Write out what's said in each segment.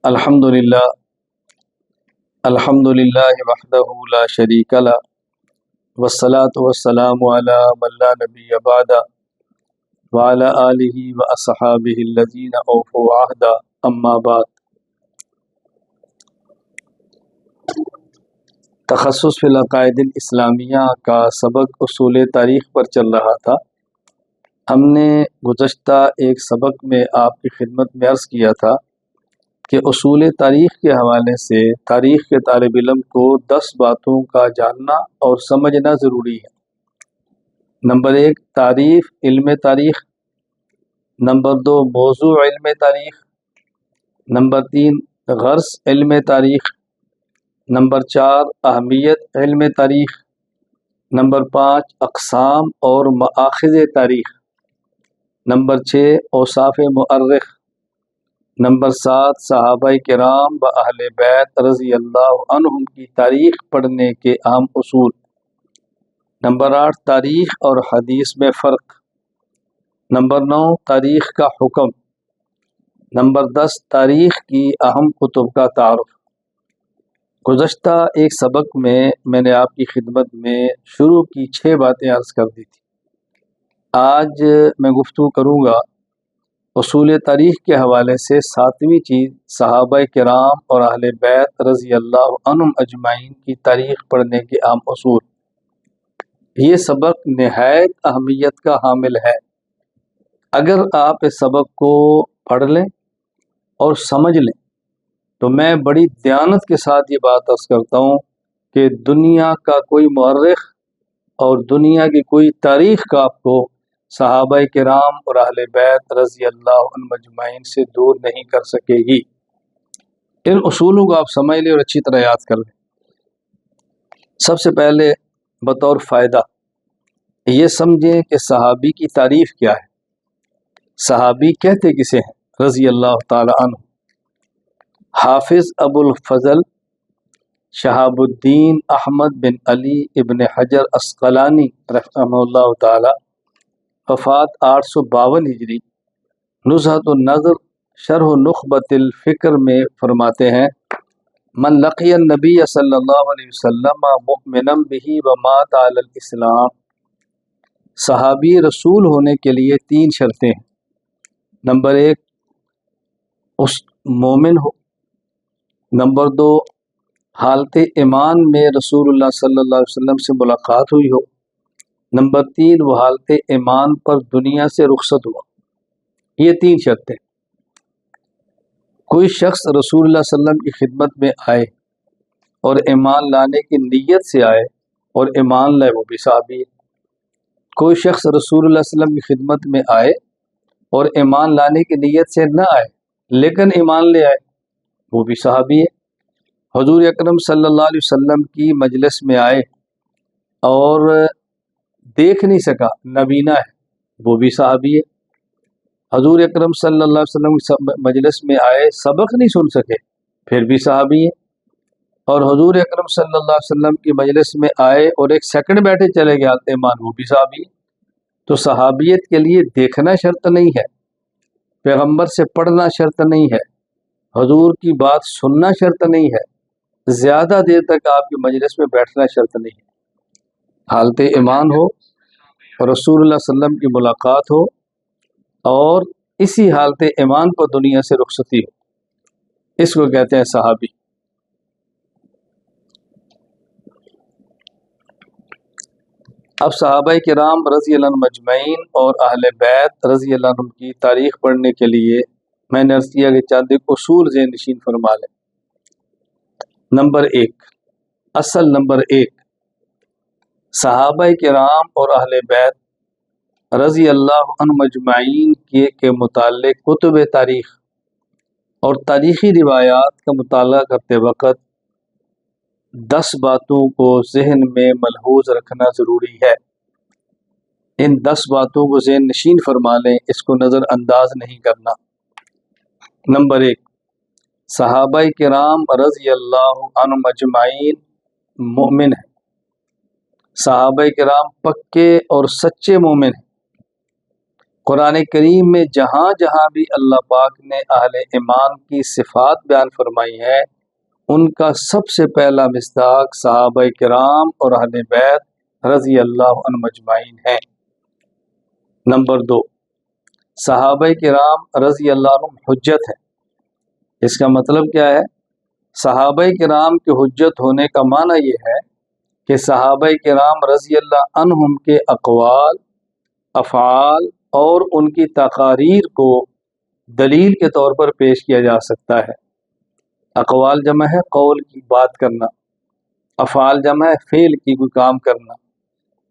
الحمدللہ الحمدللہ وحدہ لا شریک لہ والصلاة والسلام علی من لا نبی بعدہ وعلی آلہ واصحابہ الذین اوفوا عہدہ اما بعد۔ تخصص فی العقائد الاسلامیہ کا سبق اصول تاریخ پر چل رہا تھا۔ ہم نے گزشتہ ایک سبق میں آپ کی خدمت میں عرض کیا تھا کہ اصول تاریخ کے حوالے سے تاریخ کے طالب علم کو 10 باتوں کا جاننا اور سمجھنا ضروری ہے۔ نمبر 1 تعریف علم تاریخ، نمبر 2 موضوع علم تاریخ، نمبر 3 غرض علم تاریخ، نمبر 4 اہمیت علم تاریخ، نمبر 5 اقسام اور مآخذ تاریخ، نمبر 6 اوصاف مؤرخ، نمبر 7 صحابہ کرام و اہل بیت رضی اللہ عنہم کی تاریخ پڑھنے کے اہم اصول، نمبر 8 تاریخ اور حدیث میں فرق، نمبر 9 تاریخ کا حکم، نمبر 10 تاریخ کی اہم کتب کا تعارف۔ گزشتہ ایک سبق میں نے آپ کی خدمت میں شروع کی 6 باتیں عرض کر دی تھی۔ آج میں گفتگو کروں گا اصول تاریخ کے حوالے سے 7ویں چیز صحابہ کرام اور اہل بیت رضی اللہ عنہم اجمعین کی تاریخ پڑھنے کے اہم اصول۔ یہ سبق نہایت اہمیت کا حامل ہے۔ اگر آپ اس سبق کو پڑھ لیں اور سمجھ لیں تو میں بڑی دیانت کے ساتھ یہ بات عرض کرتا ہوں کہ دنیا کا کوئی مورخ اور دنیا کی کوئی تاریخ کا آپ کو صحابہ کرام اور اہل بیت رضی اللہ عنہم اجمعین سے دور نہیں کر سکے گی۔ ان اصولوں کو آپ سمجھ لیں اور اچھی طرح یاد کر لیں۔ سب سے پہلے بطور فائدہ یہ سمجھیں کہ صحابی کی تعریف کیا ہے، صحابی کہتے کسے ہیں رضی اللہ تعالی عنہ۔ حافظ ابو الفضل شہاب الدین احمد بن علی ابن حجر عسقلانی رحمہ اللہ تعالی، وفات 852 ہجری، نزہۃ النظر شرح نخبۃ الفکر میں فرماتے ہیں من لقی النبی صلی اللہ علیہ وسلم مؤمنا بہ ومات علی الاسلام۔ صحابی رسول ہونے کے لیے 3 شرطیں ہیں۔ نمبر 1 اس مومن ہو، نمبر 2 حالت ایمان میں رسول اللہ صلی اللہ علیہ وسلم سے ملاقات ہوئی ہو، نمبر 3 وہ حالت ایمان پر دنیا سے رخصت ہوا۔ یہ 3 شرطیں۔ کوئی شخص رسول اللہ صلی اللہ علیہ وسلم کی خدمت میں آئے اور ایمان لانے کی نیت سے آئے اور ایمان لائے، وہ بھی صحابی ہے۔ کوئی شخص رسول اللہ صلی اللہ علیہ وسلم کی خدمت میں آئے اور ایمان لانے کی نیت سے نہ آئے لیکن ایمان لے آئے، وہ بھی صحابی ہے۔ حضور اکرم صلی اللہ علیہ وسلم کی مجلس میں آئے اور دیکھ نہیں سکا، نابینا ہے، وہ بھی صحابی ہے۔ حضور اکرم صلی اللہ علیہ وسلم کی مجلس میں آئے، سبق نہیں سن سکے، پھر بھی صحابی ہے۔ اور حضور اکرم صلی اللہ علیہ وسلم کی مجلس میں آئے اور 1 سیکنڈ بیٹھے چلے گئے حالت ایمان، وہ بھی صحابی ہے۔ تو صحابیت کے لیے دیکھنا شرط نہیں ہے، پیغمبر سے پڑھنا شرط نہیں ہے، حضور کی بات سننا شرط نہیں ہے، زیادہ دیر تک آپ کی مجلس میں بیٹھنا شرط نہیں ہے۔ حالت ایمان ہو، رسول اللہ صلی اللہ علیہ وسلم کی ملاقات ہو اور اسی حالت ایمان پر دنیا سے رخصتی ہو، اس کو کہتے ہیں صحابی۔ اب صحابہ کرام رضی اللہ عنہم اجمعین اور اہل بیت رضی اللہ عنہم کی تاریخ پڑھنے کے لیے میں نے عرض کیا کہ چند اصول ذہن نشین فرما لیں۔ نمبر 1 اصل نمبر 1 صحابہ کرام اور اہل بیت رضی اللہ عنہم اجمعین کے متعلق کتب تاریخ اور تاریخی روایات کا مطالعہ کرتے وقت 10 باتوں کو ذہن میں ملحوظ رکھنا ضروری ہے۔ ان 10 باتوں کو ذہن نشین فرما لیں، اس کو نظر انداز نہیں کرنا۔ نمبر 1 صحابہ کرام رضی اللہ عنہم اجمعین مومن ہیں۔ صحابہ کرام پکے اور سچے مومن ہیں۔ قرآن کریم میں جہاں جہاں بھی اللہ پاک نے اہل ایمان کی صفات بیان فرمائی ہے، ان کا سب سے پہلا مصداق صحابہ کرام اور اہل بیت رضی اللہ عنہم اجمعین ہیں۔ نمبر 2، صحابہ کرام رضی اللہ عنہم حجت ہیں۔ اس کا مطلب کیا ہے؟ صحابہ کرام کے حجت ہونے کا معنی یہ ہے کہ صحابہ کرام رضی اللہ عنہم کے اقوال، افعال اور ان کی تقاریر کو دلیل کے طور پر پیش کیا جا سکتا ہے۔ اقوال جمع ہے قول کی، بات کرنا، افعال جمع ہے فعل کی، کوئی کام کرنا،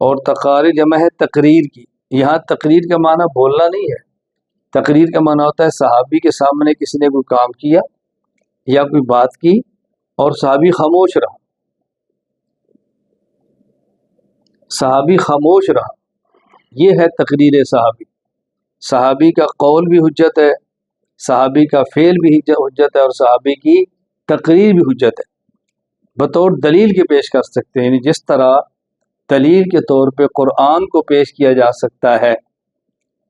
اور تقاریر جمع ہے تقریر کی۔ یہاں تقریر کا معنی بولنا نہیں ہے، تقریر کا معنی ہوتا ہے صحابی کے سامنے کسی نے کوئی کام کیا یا کوئی بات کی اور صحابی خاموش رہا، صحابی خاموش رہا، یہ ہے تقریر صحابی۔ صحابی کا قول بھی حجت ہے، صحابی کا فعل بھی حجت ہے، اور صحابی کی تقریر بھی حجت ہے، بطور دلیل کے پیش کر سکتے ہیں۔ یعنی جس طرح دلیل کے طور پہ قرآن کو پیش کیا جا سکتا ہے،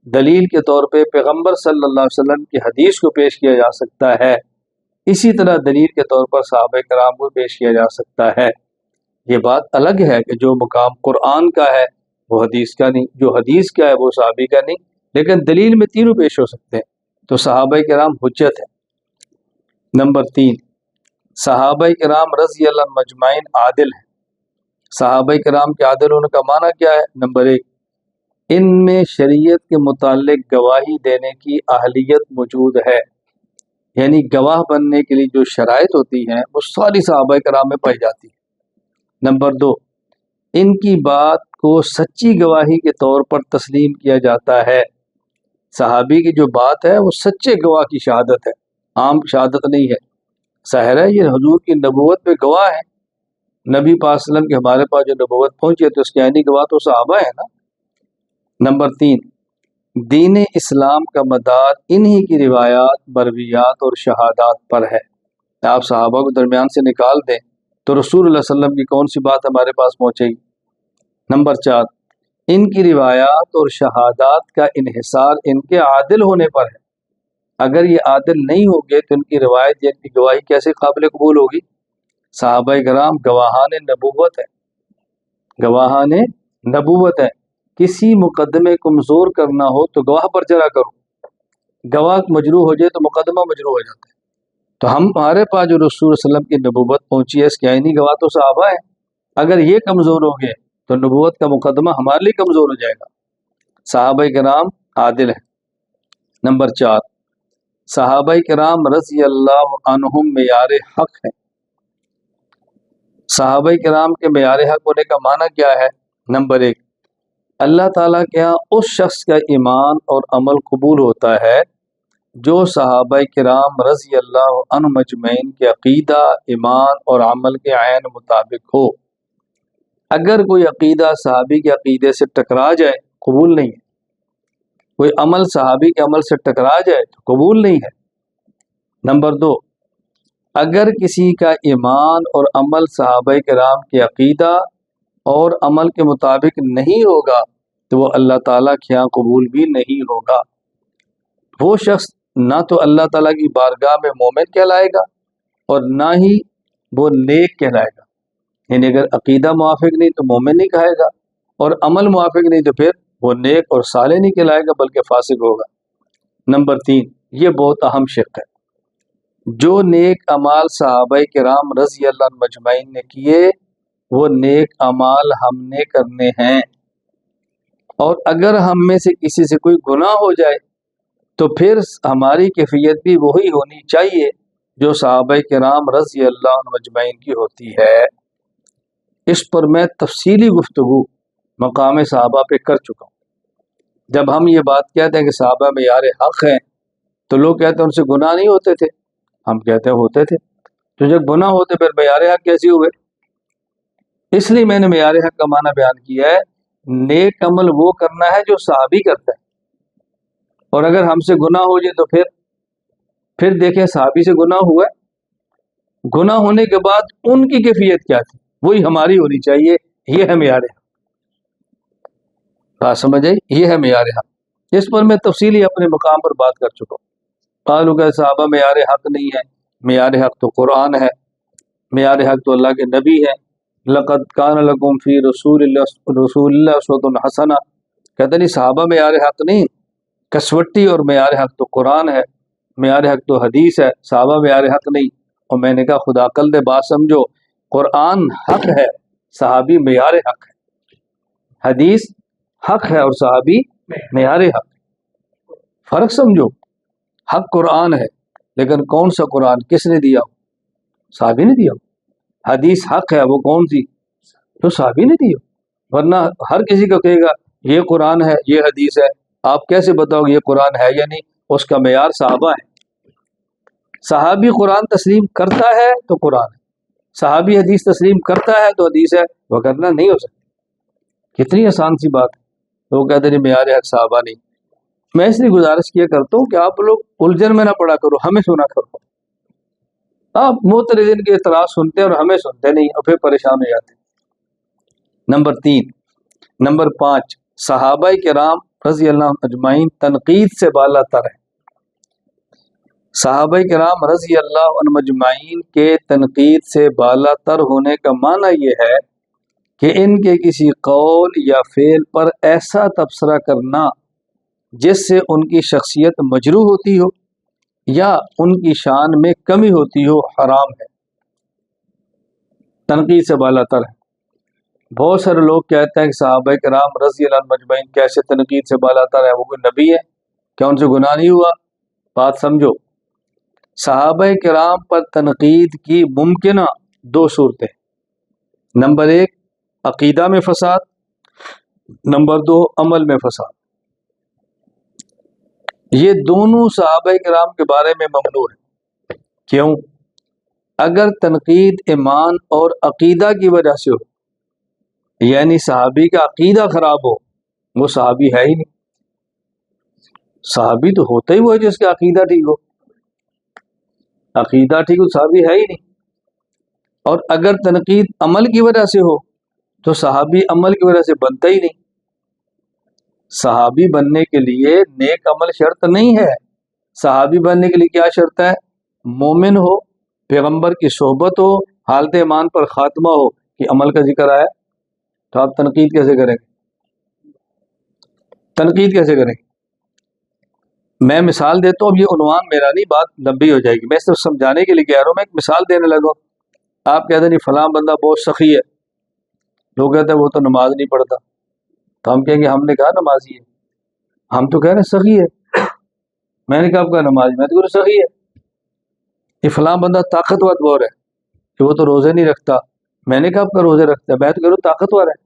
دلیل کے طور پہ پیغمبر صلی اللہ علیہ وسلم کی حدیث کو پیش کیا جا سکتا ہے، اسی طرح دلیل کے طور پر صحابہ کرام کو پیش کیا جا سکتا ہے۔ یہ بات الگ ہے کہ جو مقام قرآن کا ہے وہ حدیث کا نہیں، جو حدیث کا ہے وہ صحابی کا نہیں، لیکن دلیل میں تینوں پیش ہو سکتے ہیں، تو صحابہ کرام حجت ہے۔ نمبر 3، صحابہ کرام رضی اللہ عنہم اجمعین عادل ہیں۔ صحابہ کرام کے عادل ہونے کا معنی کیا ہے؟ نمبر 1، ان میں شریعت کے متعلق گواہی دینے کی اہلیت موجود ہے، یعنی گواہ بننے کے لیے جو شرائط ہوتی ہیں وہ ساری صحابہ کرام میں پائی جاتی ہے۔ نمبر 2، ان کی بات کو سچی گواہی کے طور پر تسلیم کیا جاتا ہے۔ صحابی کی جو بات ہے وہ سچے گواہ کی شہادت ہے، عام شہادت نہیں ہے۔ ظاہر ہے یہ حضور کی نبوت پہ گواہ ہے، نبی پاک صلی اللہ علیہ وسلم کے ہمارے پاس جو نبوت پہنچی ہے تو اس کے عینی گواہ تو صحابہ ہے نا۔ نمبر 3، دین اسلام کا مدار انہی کی روایات، مرویات اور شہادات پر ہے۔ آپ صحابہ کو درمیان سے نکال دیں تو رسول اللہ صلی اللہ علیہ وسلم کی کون سی بات ہمارے پاس پہنچے گی؟ نمبر 4، ان کی روایات اور شہادات کا انحصار ان کے عادل ہونے پر ہے۔ اگر یہ عادل نہیں ہوگے تو ان کی روایت یا ان کی گواہی کیسے قابل قبول ہوگی؟ صحابہ کرام گواہان نبوت ہے، گواہان نبوت ہے۔ کسی مقدمے کو کمزور کرنا ہو تو گواہ پر چڑھا کرو، گواہ مجروح ہو جائے تو مقدمہ مجروح ہو جاتا ہے۔ تو ہمارے پاس جو رسول صلی اللہ علیہ وسلم کی نبوت پہنچی ہے اس کے عینی گواہ تو صحابہ ہیں، اگر یہ کمزور ہو گئے تو نبوت کا مقدمہ ہمارے لیے کمزور ہو جائے گا۔ صحابہ کرام عادل ہیں۔ نمبر 4، صحابہ کرام رضی اللہ عنہم معیار حق ہیں۔ صحابہ کرام کے معیار حق ہونے کا معنی کیا ہے؟ نمبر 1، اللہ تعالیٰ کے ہاں اس شخص کا ایمان اور عمل قبول ہوتا ہے جو صحابہ کرام رضی اللہ عنہم اجمعین کے عقیدہ، ایمان اور عمل کے عین مطابق ہو۔ اگر کوئی عقیدہ صحابی کے عقیدے سے ٹکرا جائے قبول نہیں ہے، کوئی عمل صحابی کے عمل سے ٹکرا جائے تو قبول نہیں ہے۔ نمبر 2، اگر کسی کا ایمان اور عمل صحابہ کرام کے عقیدہ اور عمل کے مطابق نہیں ہوگا تو وہ اللہ تعالیٰ کے یہاں قبول بھی نہیں ہوگا۔ وہ شخص نہ تو اللہ تعالیٰ کی بارگاہ میں مومن کہلائے گا اور نہ ہی وہ نیک کہلائے گا۔ یعنی اگر عقیدہ موافق نہیں تو مومن نہیں کہے گا، اور عمل موافق نہیں تو پھر وہ نیک اور صالح نہیں کہلائے گا بلکہ فاسق ہوگا۔ نمبر 3، یہ بہت اہم شق ہے، جو نیک اعمال صحابہ کرام رضی اللہ عنہم اجمعین نے کیے وہ نیک اعمال ہم نے کرنے ہیں، اور اگر ہم میں سے کسی سے کوئی گناہ ہو جائے تو پھر ہماری کیفیت بھی وہی ہونی چاہیے جو صحابہ کرام رضی اللہ عنہم اجمعین کی ہوتی ہے۔ اس پر میں تفصیلی گفتگو مقام صحابہ پہ کر چکا ہوں۔ جب ہم یہ بات کہتے ہیں کہ صحابہ معیار حق ہیں تو لوگ کہتے ہیں ان سے گناہ نہیں ہوتے تھے، ہم کہتے ہیں ہوتے تھے، تو جب گناہ ہوتے پھر معیار حق کیسے ہوئے؟ اس لیے میں نے معیار حق کا معنی بیان کیا ہے، نیک عمل وہ کرنا ہے جو صحابی کرتا ہے، اور اگر ہم سے گناہ ہو جائے تو پھر دیکھیں صحابی سے گناہ ہوا ہے، گناہ ہونے کے بعد ان کی کیفیت کیا تھی وہی ہماری ہونی چاہیے، یہ ہے معیار حق۔ بات سمجھ آئی؟ یہ ہے معیار حق۔ اس پر میں تفصیلی اپنے مقام پر بات کر چکا ہوں۔ قالوا کہ صحابہ معیار حق نہیں ہے، معیار حق تو قرآن ہے، معیار حق تو اللہ کے نبی ہے۔ لقد کان لکم فی رسول اللہ اسوۃ حسنہ، کہتے نہیں صحابہ معیار حق نہیں، کسوٹی اور معیار حق تو قرآن ہے، معیار حق تو حدیث ہے، صحابہ معیار حق نہیں۔ اور میں نے کہا خدا عقل دے بات سمجھو، قرآن حق ہے، صحابی معیار حق ہے، حدیث حق ہے اور صحابی معیار حق۔ فرق سمجھو، حق قرآن ہے لیکن کون سا قرآن کس نے دیا؟ صحابی نے دیا۔ حدیث حق ہے، وہ کون سی؟ تو صحابی نے دیا۔ ورنہ ہر کسی کو کہے گا یہ قرآن ہے یہ حدیث ہے، آپ کیسے بتاؤ گے یہ قرآن ہے یا نہیں؟ اس کا معیار صحابہ ہے۔ صحابی قرآن تسلیم کرتا ہے تو قرآن ہے، صحابی حدیث تسلیم کرتا ہے تو حدیث ہے، وگرنہ نہیں ہو سکتی۔ کتنی آسان سی بات ہے۔ تو وہ کہتے ہیں معیار حق صحابہ نہیں۔ میں اس لیے گزارش کیا کرتا ہوں کہ آپ لوگ الجھن میں نہ پڑا کرو، ہمیں سنا کرو۔ آپ معترضین کے اعتراض سنتے ہیں اور ہمیں سنتے نہیں اور پھر پریشان ہو جاتے ہیں۔ نمبر 5، صحابہ کرام رضی اللہ عنہم اجمعین تنقید سے بالا تر ہے۔ صحابہ کرام رضی اللہ عنہم اجمعین کے تنقید سے بالا تر ہونے کا معنی یہ ہے کہ ان کے کسی قول یا فعل پر ایسا تبصرہ کرنا جس سے ان کی شخصیت مجروح ہوتی ہو یا ان کی شان میں کمی ہوتی ہو حرام ہے، تنقید سے بالا تر ہے۔ بہت سارے لوگ کہتے ہیں کہ صحابہ کرام رضی اللہ عنہم اجمعین کیسے تنقید سے بالا تر ہے، وہ کوئی نبی ہے کیا ان سے گناہ نہیں ہوا؟ بات سمجھو، صحابہ کرام پر تنقید کی ممکنہ 2 صورتیں، نمبر 1 عقیدہ میں فساد، نمبر 2 عمل میں فساد۔ یہ دونوں صحابہ کرام کے بارے میں ممنوع ہے۔ کیوں؟ اگر تنقید ایمان اور عقیدہ کی وجہ سے ہو، یعنی صحابی کا عقیدہ خراب ہو، وہ صحابی ہے ہی نہیں۔ صحابی تو ہوتا ہی وہ ہے جس کا عقیدہ ٹھیک ہو، عقیدہ ٹھیک ہو صحابی ہے ہی نہیں۔ اور اگر تنقید عمل کی وجہ سے ہو تو صحابی عمل کی وجہ سے بنتا ہی نہیں۔ صحابی بننے کے لیے نیک عمل شرط نہیں ہے، صحابی بننے کے لیے کیا شرط ہے؟ مومن ہو، پیغمبر کی صحبت ہو، حالت ایمان پر خاتمہ ہو، کہ عمل کا ذکر آیا تو آپ تنقید کیسے کریں گے؟ تنقید کیسے کریں گے؟ میں مثال دیتا ہوں، اب یہ عنوان میرا نہیں، بات لمبی ہو جائے گی، میں صرف سمجھانے کے لیے کہہ رہا ہوں، میں ایک مثال دینے لگا ہوں۔ آپ کہتے ہیں نہیں فلاں بندہ بہت سخی ہے، لوگ کہتے ہیں وہ تو نماز نہیں پڑھتا، تو ہم کہیں گے ہم نے کہا نمازی ہے، ہم تو کہہ رہے ہیں سخی ہے، میں نے کہا آپ کا نمازی، میں تو کہہ رہا سخی ہے۔ یہ فلاں بندہ طاقتور بہت ہے کہ وہ تو روزے نہیں رکھتا، میں نے کہا آپ کا روزے رکھتا ہے، میں تو کہہ رہا ہوں طاقتور ہے۔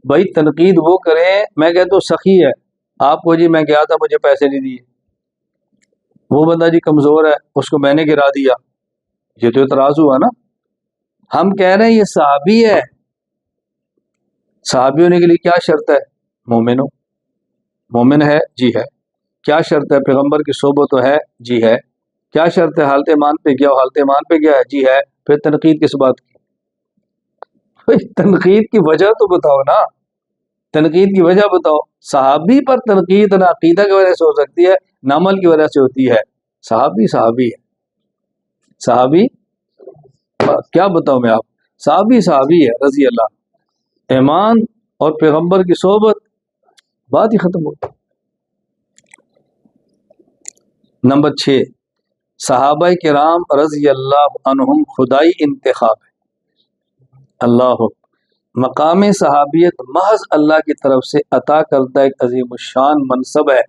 بھائی تنقید وہ کریں، میں کہتا ہوں سخی ہے، آپ کو جی میں گیا تھا مجھے پیسے نہیں دیے، وہ بندہ جی کمزور ہے اس کو میں نے گرا دیا، یہ تو اعتراض ہوا نا۔ ہم کہہ رہے ہیں یہ صحابی ہے، صحابی ہونے کے لیے کیا شرط ہے؟ مومن ہو، مومن ہے جی ہے۔ کیا شرط ہے؟ پیغمبر کی صحبت تو ہے جی ہے۔ کیا شرط ہے؟ حالت ایمان پہ گیا، حالت ایمان پہ گیا ہے جی ہے۔ پھر تنقید کس بات کی؟ تنقید کی وجہ تو بتاؤ نا، تنقید کی وجہ بتاؤ۔ صحابی پر تنقید نہ عقیدہ کی وجہ سے ہو سکتی ہے نہ عمل کی وجہ سے ہوتی ہے، صحابی صحابی ہے، صحابی کیا بتاؤں میں آپ، صحابی صحابی ہے رضی اللہ، ایمان اور پیغمبر کی صحبت، بات ہی ختم ہو۔ نمبر 6، صحابہ کرام رضی اللہ عنہم خدائی انتخاب ہے۔ اللہ مقام صحابیت محض اللہ کی طرف سے عطا کردہ ایک عظیم الشان منصب ہے۔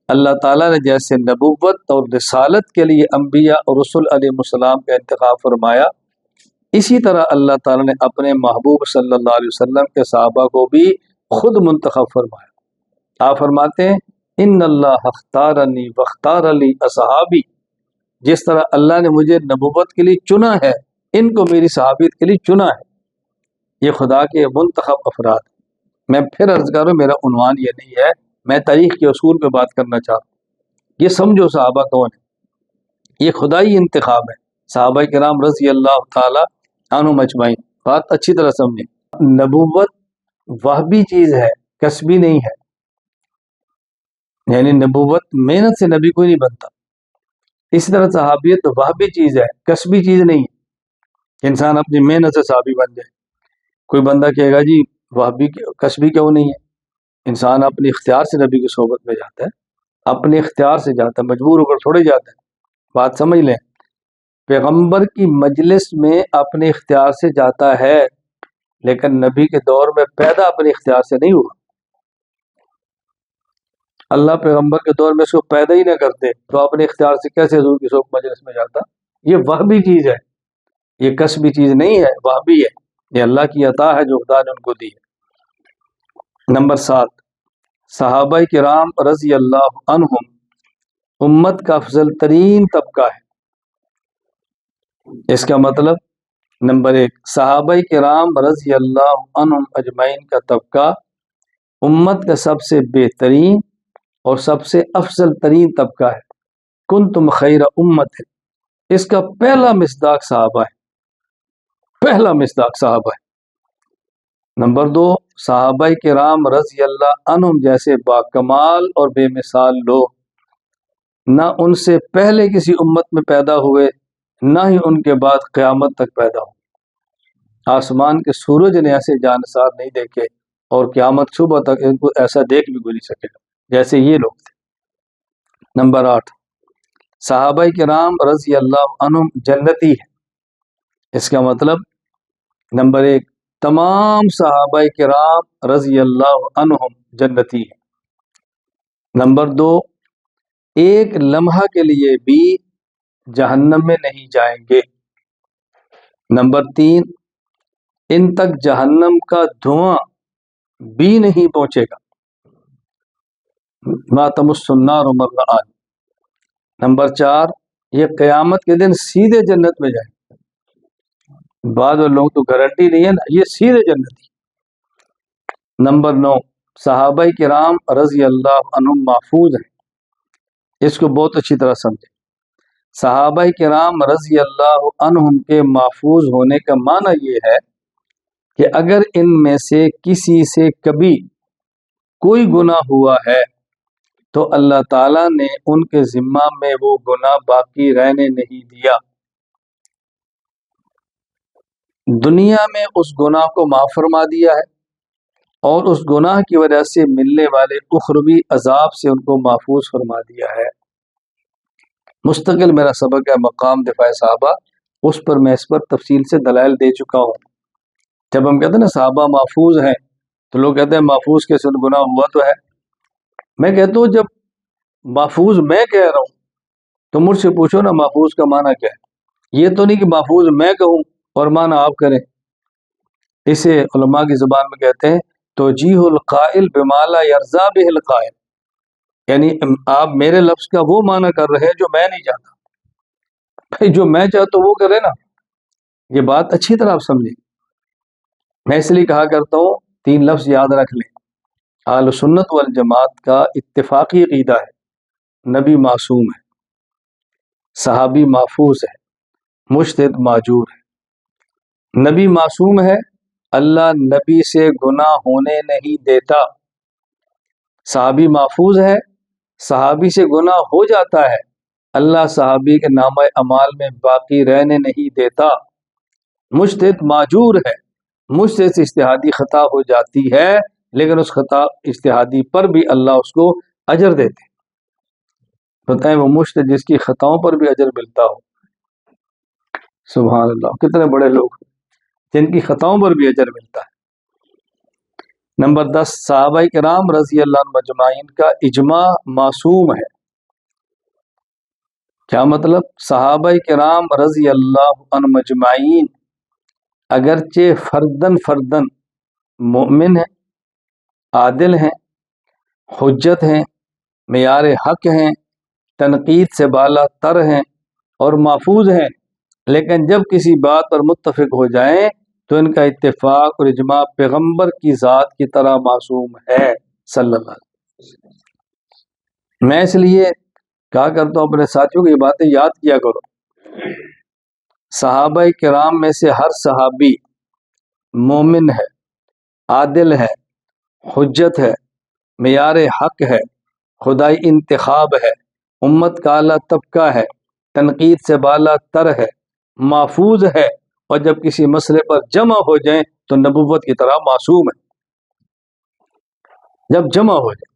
اللہ تعالیٰ نے جیسے نبوت اور رسالت کے لیے انبیاء اور رسول علیہ السلام کا انتخاب فرمایا، اسی طرح اللہ تعالیٰ نے اپنے محبوب صلی اللہ علیہ وسلم کے صحابہ کو بھی خود منتخب فرمایا۔ آپ فرماتے ہیں ان اللہ اختارنی واختار لی اصحابی، جس طرح اللہ نے مجھے نبوت کے لیے چنا ہے، ان کو میری صحابیت کے لیے چنا ہے۔ یہ خدا کے منتخب افراد۔ میں پھر عرض کروں، میرا عنوان یہ نہیں ہے، میں تاریخ کے اصول پہ بات کرنا چاہتا ہوں۔ یہ سمجھو صحابہ کون ہے، یہ خدائی انتخاب ہے، صحابہ کرام رضی اللہ تعالی عنہم اجمعین۔ بات اچھی طرح سمجھیں، نبوت وہبی چیز ہے، کسبی نہیں ہے۔ یعنی نبوت محنت سے نبی کوئی نہیں بنتا. اسی طرح صحابیت وہابی چیز ہے، کسبی چیز نہیں ہے کہ انسان اپنی محنت سے صحابی بن جائے. کوئی بندہ کہے گا جی وہابی کسبی کیوں نہیں ہے؟ انسان اپنے اختیار سے نبی کی صحبت میں جاتا ہے، اپنے اختیار سے جاتا ہے، مجبور ہو کر تھوڑے جاتا ہے. بات سمجھ لیں، پیغمبر کی مجلس میں اپنے اختیار سے جاتا ہے، لیکن نبی کے دور میں پیدا اپنے اختیار سے نہیں ہوا. اللہ پیغمبر کے دور میں اس کو پیدا ہی نہ کرتے تو اپنے اختیار سے کیسے حضور کی صحبت مجلس میں جاتا؟ یہ وہابی چیز ہے، یہ کسبی چیز نہیں ہے، وہابی ہے. یہ اللہ کی عطا ہے جو خدا نے ان کو دی ہے. نمبر 7، صحابہ کرام رضی اللہ عنہم امت کا افضل ترین طبقہ ہے. اس کا مطلب نمبر 1، صحابہ کرام رضی اللہ عنہم اجمعین کا طبقہ امت کا سب سے بہترین اور سب سے افضل ترین طبقہ ہے. کنتم خیر امت ہے، اس کا پہلا مصداق صحابہ ہے، پہلا مصداق صحابہ ہے. نمبر 2، صحابہ کرام رضی اللہ عنہم جیسے باکمال اور بے مثال لوگ نہ ان سے پہلے کسی امت میں پیدا ہوئے، نہ ہی ان کے بعد قیامت تک پیدا ہو. آسمان کے سورج نے ایسے جانسار نہیں دیکھے اور قیامت صبح تک ان کو ایسا دیکھ بھی نہیں سکے گا جیسے یہ لوگ تھے. نمبر 8، صحابہ کرام رضی اللہ عنہم جنتی ہے. اس کا مطلب نمبر 1، تمام صحابہ کرام رضی اللہ عنہم جنتی ہے. نمبر 2، ایک لمحہ کے لیے بھی جہنم میں نہیں جائیں گے. نمبر 3، ان تک جہنم کا دھواں بھی نہیں پہنچے گا. ما تمس النار مر آن. نمبر 4، یہ قیامت کے دن سیدھے جنت میں جائیں. بعض لوگ تو گارنٹی نہیں ہے نا، یہ سیدھے جنتی. نمبر 9، صحابہ کرام رضی اللہ عنہم محفوظ ہیں. اس کو بہت اچھی طرح سمجھیں. صحابہ کرام رضی اللہ عنہم کے محفوظ ہونے کا معنی یہ ہے کہ اگر ان میں سے کسی سے کبھی کوئی گناہ ہوا ہے تو اللہ تعالیٰ نے ان کے ذمہ میں وہ گناہ باقی رہنے نہیں دیا. دنیا میں اس گناہ کو معاف فرما دیا ہے اور اس گناہ کی وجہ سے ملنے والے اخروی عذاب سے ان کو محفوظ فرما دیا ہے. مستقل میرا سبق ہے مقام دفاع صحابہ، اس پر میں اس پر تفصیل سے دلائل دے چکا ہوں. جب ہم کہتے ہیں نا صحابہ محفوظ ہیں تو لوگ کہتے ہیں محفوظ کیسے گناہ ہوا تو ہے. میں کہتا ہوں جب محفوظ میں کہہ رہا ہوں تو مجھ سے پوچھو نا محفوظ کا معنی کیا ہے. یہ تو نہیں کہ محفوظ میں کہوں اور معنی آپ کریں. اسے علماء کی زبان میں کہتے ہیں توجیہ القائل بما لا یرضی بہ القائل، یعنی آپ میرے لفظ کا وہ معنی کر رہے ہیں جو میں نہیں چاہتا. بھائی جو میں چاہتا ہوں وہ کرے نا. یہ بات اچھی طرح آپ سمجھیں. میں اس لیے کہا کرتا ہوں 3 لفظ یاد رکھ لیں. اہل سنت والجماعت کا اتفاقی عقیدہ ہے نبی معصوم ہے، صحابی محفوظ ہے، مجتہد ماجور ہے. نبی معصوم ہے، اللہ نبی سے گناہ ہونے نہیں دیتا. صحابی محفوظ ہے، صحابی سے گناہ ہو جاتا ہے، اللہ صحابی کے نامہ اعمال میں باقی رہنے نہیں دیتا. مجتہد ماجور ہے، مجتہد سے اجتہادی خطا ہو جاتی ہے لیکن اس خطا اجتہادی پر بھی اللہ اس کو اجر دیتے. بتائیں وہ مجتہد جس کی خطاؤں پر بھی اجر ملتا ہو. سبحان اللہ، کتنے بڑے لوگ جن کی خطاؤں پر بھی اجر ملتا ہے. نمبر 10، صحابہ کرام رضی اللہ عنہم اجمعین کا اجماع معصوم ہے. کیا مطلب؟ صحابہ کرام رضی اللہ عنہم اجمعین اگرچہ فردن مومن ہیں، عادل ہیں، حجت ہیں، معیار حق ہیں، تنقید سے بالا تر ہیں اور محفوظ ہیں، لیکن جب کسی بات پر متفق ہو جائیں تو ان کا اتفاق اور اجماع پیغمبر کی ذات کی طرح معصوم ہے صلی اللہ علیہ وسلم. میں اس لیے کہا کرتا ہوں اپنے ساتھیوں کو یہ باتیں یاد کیا کرو. صحابہ کرام میں سے ہر صحابی مومن ہے، عادل ہے، حجت ہے، معیار حق ہے، خدائی انتخاب ہے، امت کا اعلیٰ طبقہ ہے، تنقید سے بالا تر ہے، محفوظ ہے، اور جب کسی مسئلے پر جمع ہو جائیں تو نبوت کی طرح معصوم ہے۔ جب جمع ہو جائے،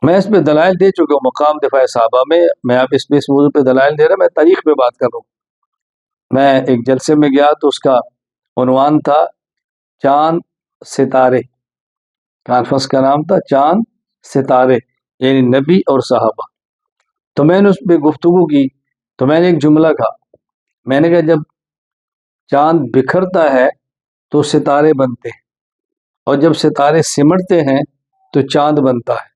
میں اس پہ دلائل دے چکا ہوں مقام دفاع صحابہ میں اب اس موضوع پہ دلائل دے رہا، میں تاریخ پہ بات کر رہا ہوں۔ میں ایک جلسے میں گیا تو اس کا عنوان تھا چاند ستارے، کانفرنس کا نام تھا چاند ستارے، یعنی نبی اور صحابہ۔ تو میں نے اس پہ گفتگو کی تو میں نے ایک جملہ کہا، میں نے کہا جب چاند بکھرتا ہے تو ستارے بنتے ہیں، اور جب ستارے سمٹتے ہیں تو چاند بنتا ہے۔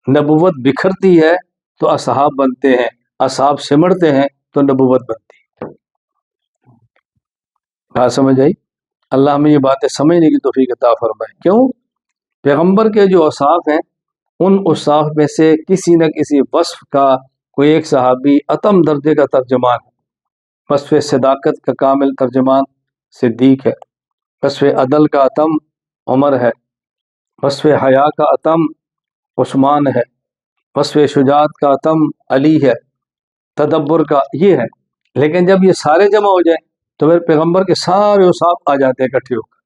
نبوت بکھرتی ہے تو اصحاب بنتے ہیں، اصحاب سمٹتے ہیں تو نبوت بنتی ہے۔ بات سمجھ آئی؟ اللہ ہمیں یہ باتیں سمجھنے کی توفیق عطا فرمائے۔ کیوں؟ پیغمبر کے جو اوصاف ہیں ان اوصاف میں سے کسی نہ کسی وصف کا کوئی ایک صحابی اتم درجے کا ترجمان ہے۔ وصف صداقت کا کامل ترجمان صدیق ہے، وصف عدل کا اتم عمر ہے، وصف حیا کا اتم عثمان ہے، وصف شجاعت کا اتم علی ہے، تدبر کا یہ ہے۔ لیکن جب یہ سارے جمع ہو جائیں تو پھر پیغمبر کے سارے اوصاف آ جاتے ہیں اکٹھے ہو کر،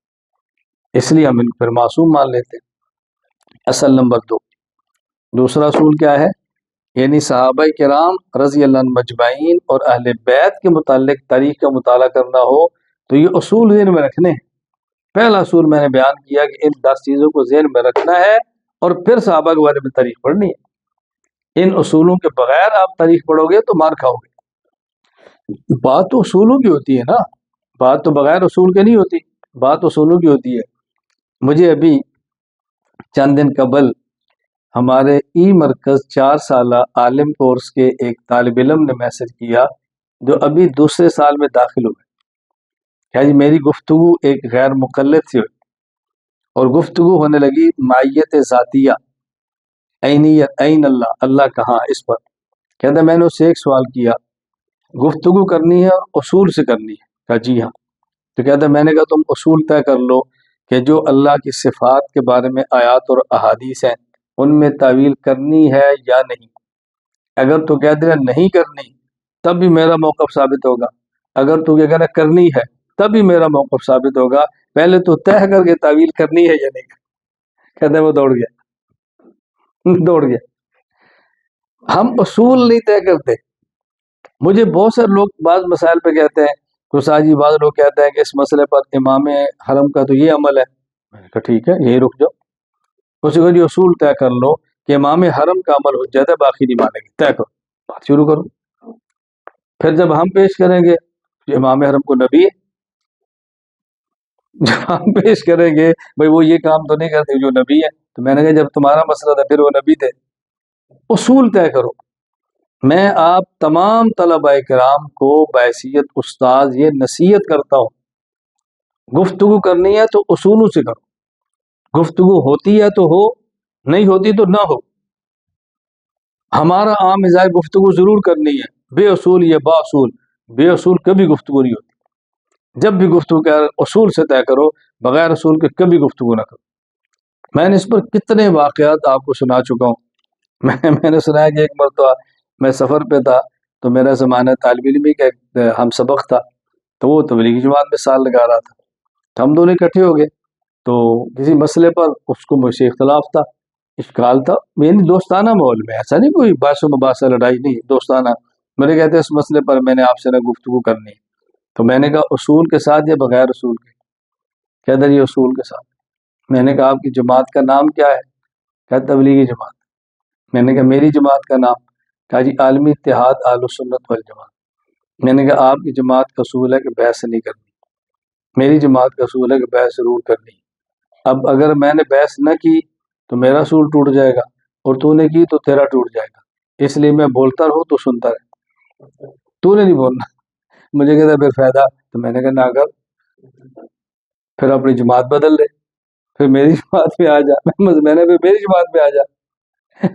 اس لیے ہم ان کو پھر معصوم مان لیتے ہیں۔ اصل نمبر 2، دوسرا اصول کیا ہے؟ یعنی صحابہ کرام رضی اللہ عنہم مجمعین اور اہل بیت کے متعلق تاریخ کا مطالعہ کرنا ہو تو یہ اصول ذہن میں رکھنے ہیں۔ پہلا اصول میں نے بیان کیا کہ ان 10 چیزوں کو ذہن میں رکھنا ہے اور پھر صحابہ کے بارے میں تاریخ پڑھنی ہے۔ ان اصولوں کے بغیر آپ تاریخ پڑھو گے تو مار کھاؤ گے۔ بات تو اصولوں کی ہوتی ہے نا، بات تو بغیر اصول کے نہیں ہوتی، بات اصولوں کی ہوتی ہے۔ مجھے ابھی چند دن قبل ہمارے ای مرکز 4 سالہ عالم کورس کے ایک طالب علم نے میسج کیا جو ابھی دوسرے سال میں داخل ہوئے، کیا جی میری گفتگو ایک غیر مقلد سے ہوئی اور گفتگو ہونے لگی معیت ذاتیہ، عینیت، عین اللہ، اللہ کہاں، اس پر۔ کہتا میں نے اس سے ایک سوال کیا، گفتگو کرنی ہے اور اصول سے کرنی ہے؟ کہا جی ہاں۔ تو کہتا میں نے کہا تم اصول طے کر لو کہ جو اللہ کی صفات کے بارے میں آیات اور احادیث ہیں ان میں تعویل کرنی ہے یا نہیں۔ اگر تو کہہ دے نہیں کرنی تب بھی میرا موقف ثابت ہوگا، اگر تو یہ کہنا کرنی ہے تب بھی میرا موقف ثابت ہوگا، پہلے تو طے کر کے تعویل کرنی ہے یا نہیں۔ کہتے وہ دوڑ گیا۔ ہم اصول نہیں طے کرتے۔ مجھے بہت سے لوگ بعض مسائل پہ کہتے ہیں، جی بعض لوگ کہتے ہیں کہ اس مسئلے پر امام حرم کا تو یہ عمل ہے۔ میں نے کہا ٹھیک ہے، یہی رک جاؤ، اسی کو یہ اصول طے کر لو کہ امام حرم کا عمل حجت ہے، باقی نہیں مانیں گے، طے کرو، بات شروع کرو۔ پھر جب ہم پیش کریں گے کہ امام حرم کو نبی ہے، جب ہم پیش کریں گے بھئی وہ یہ کام تو نہیں کرتے جو نبی ہے، تو میں نے کہا جب تمہارا مسئلہ تھا پھر وہ نبی تھے۔ اصول طے کرو۔ میں آپ تمام طلباء کرام کو بحیثیت استاذ یہ نصیحت کرتا ہوں، گفتگو کرنی ہے تو اصولوں سے کرو، گفتگو ہوتی ہے تو ہو، نہیں ہوتی تو نہ ہو۔ ہمارا عام مزاج گفتگو ضرور کرنی ہے، بے اصول یا با اصول، بے اصول کبھی گفتگو نہیں ہوتی۔ جب بھی گفتگو کر اصول سے طے کرو، بغیر اصول کے کبھی گفتگو نہ کرو۔ میں نے اس پر کتنے واقعات آپ کو سنا چکا ہوں۔ میں نے سنا ہے کہ ایک مرتبہ میں سفر پہ تھا تو میرا زمانہ طالب علمی کا ایک ہم سبق تھا، تو وہ تبلیغی جماعت میں سال لگا رہا تھا، تو ہم دونوں اکٹھے ہو گئے، تو کسی مسئلے پر اس کو مجھ سے اختلاف تھا، اشکال تھا، یعنی دوستانہ ماحول میں، ایسا نہیں کوئی باعث و مباحثہ لڑائی نہیں، دوستانہ۔ میرے کہتے اس مسئلے پر میں نے آپ سے نہ گفتگو کرنی، تو میں نے کہا اصول کے ساتھ یا بغیر اصول کے؟ کہتا یہ اصول کے ساتھ۔ میں نے کہا آپ کی جماعت کا نام کیا ہے؟ کہتا تبلیغی جماعت۔ میں نے کہا میری جماعت کا نام؟ کہا جی عالمی اتحاد اہل سنت والجماعت۔ میں نے کہا آپ کی جماعت کا اصول ہے کہ بحث نہیں کرنی، میری جماعت کا اصول ہے کہ بحث ضرور کرنی۔ اب اگر میں نے بحث نہ کی تو میرا اصول ٹوٹ جائے گا، اور تو نے کی تو تیرا ٹوٹ جائے گا، اس لیے میں بولتا رہوں تو سنتا رہے، تو نے نہیں بولنا۔ مجھے کہتا پھر فائدہ، تو میں نے کہا نہ کر، پھر اپنی جماعت بدل لے، پھر میری جماعت میں آ جا۔ میں نے پھر میری جماعت میں آ جا،